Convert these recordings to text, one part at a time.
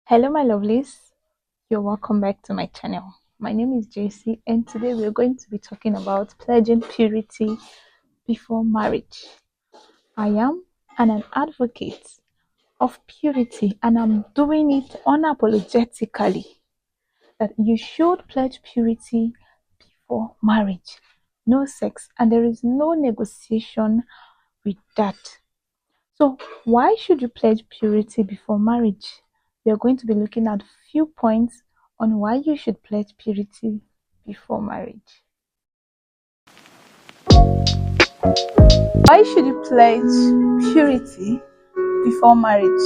Hello, my lovelies. You're welcome back to my channel. My name is JC, and today we're going to be talking about pledging purity before marriage. I am an advocate of purity, and I'm doing it unapologetically that you should pledge purity before marriage. No sex, and there is no negotiation with that. So, why should you pledge purity before marriage? We are going to be looking at few points on why you should pledge purity before marriage. Why should you pledge purity before marriage?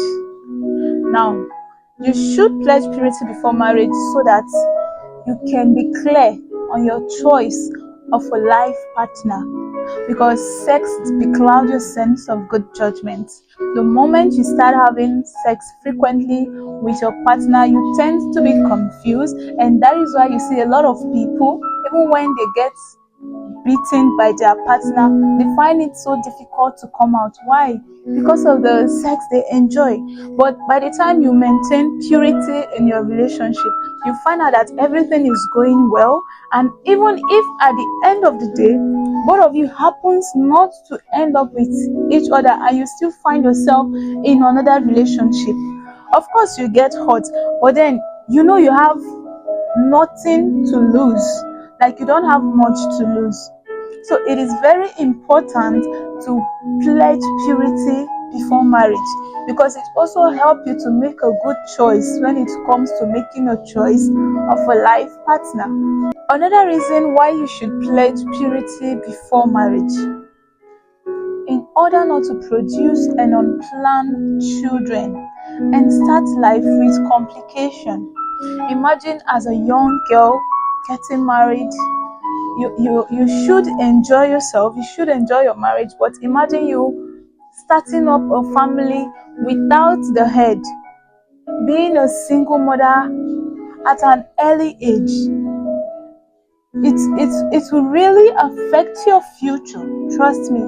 Now, you should pledge purity before marriage so that you can be clear on your choice of a life partner, because sex beclouds your sense of good judgment. The moment you start having sex frequently with your partner, you tend to be confused, and that is why you see a lot of people, even when they get beaten by their partner, they find it so difficult to come out. Why? Because of the sex they enjoy. But by the time you maintain purity in your relationship, you find out that everything is going well, and even if at the end of the day both of you happens not to end up with each other and you still find yourself in another relationship, of course you get hurt, but then you know you have nothing to lose, like you don't have much to lose. So it is very important to pledge purity before marriage, because it also helps you to make a good choice when it comes to making a choice of a life partner. Another reason why you should pledge purity before marriage: in order not to produce an unplanned children and start life with complication. Imagine as a young girl getting married. You should enjoy yourself, you should enjoy your marriage, but imagine you starting up a family without the head, being a single mother at an early age. It will really affect your future, trust me.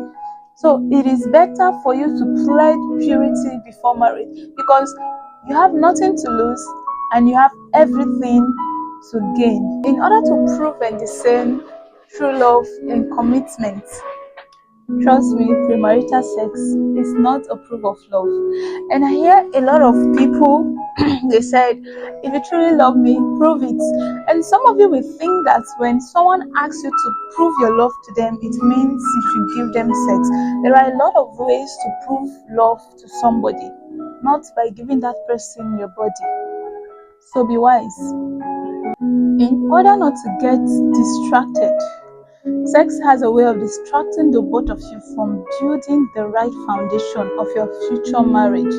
So it is better for you to pledge purity before marriage, because you have nothing to lose and you have everything to gain. In order to prove and discern true love and commitment, trust me, premarital sex is not a proof of love. And I hear a lot of people they said, if you truly love me, prove it. And some of you will think that when someone asks you to prove your love to them, it means you should give them sex. There are a lot of ways to prove love to somebody, not by giving that person your body. So be wise. In order not to get distracted, sex has a way of distracting the both of you from building the right foundation of your future marriage.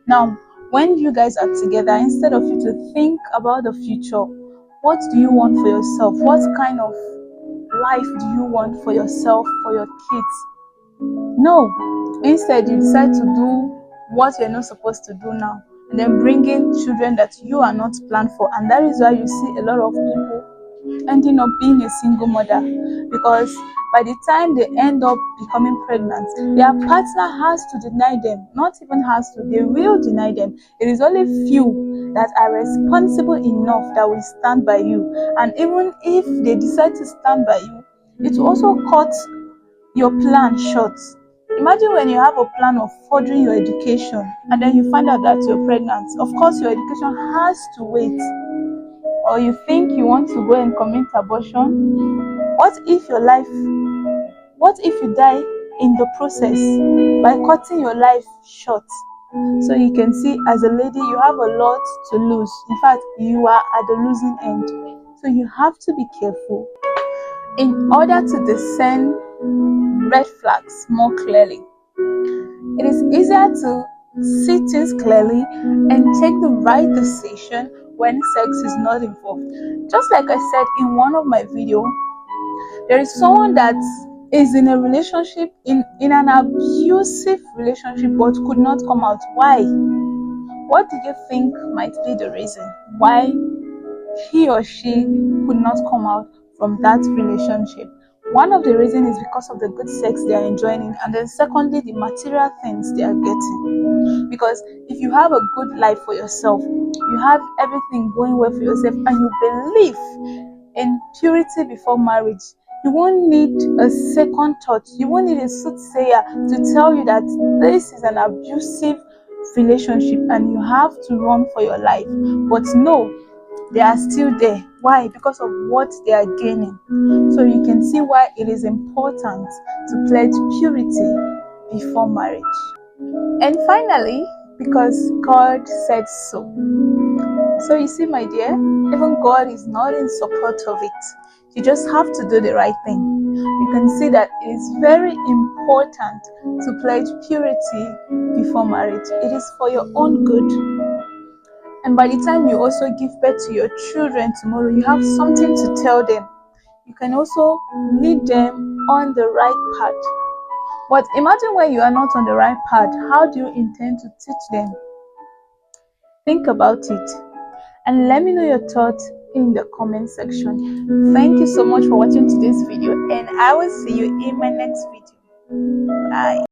Now, when you guys are together, instead of you to think about the future, what do you want for yourself? What kind of life do you want for yourself, for your kids? No, instead you decide to do what you're not supposed to do now, and then bring in children that you are not planned for. And that is why you see a lot of people ending up being a single mother, because by the time they end up becoming pregnant, their partner has to deny them. Not even has to, they will deny them. It is only few that are responsible enough that will stand by you. And even if they decide to stand by you, it will also cut your plan short. Imagine when you have a plan of furthering your education and then you find out that you're pregnant. Of course, your education has to wait. Or you think you want to go and commit abortion. What if you die in the process by cutting your life short? So you can see, as a lady, you have a lot to lose. In fact, you are at the losing end. So you have to be careful in order to discern red flags more clearly. It is easier to see things clearly and take the right decision when sex is not involved. Just like I said in one of my videos, there is someone that is in a relationship, in an abusive relationship, but could not come out. Why? What do you think might be the reason why he or she could not come out from that relationship? One of the reasons is because of the good sex they are enjoying, and then secondly, the material things they are getting. Because if you have a good life for yourself, you have everything going well for yourself, and you believe in purity before marriage, you won't need a second thought. You won't need a soothsayer to tell you that this is an abusive relationship and you have to run for your life. But no, they are still there. Why? Because of what they are gaining. So you can see why it is important to pledge purity before marriage. And finally, because God said so. So you see, my dear, even God is not in support of it. You just have to do the right thing. You can see that it is very important to pledge purity before marriage. It is for your own good. And by the time you also give birth to your children tomorrow, you have something to tell them. You can also lead them on the right path. But imagine when you are not on the right path, how do you intend to teach them? Think about it and let me know your thoughts in the comment section. Thank you so much for watching today's video, and I will see you in my next video. Bye.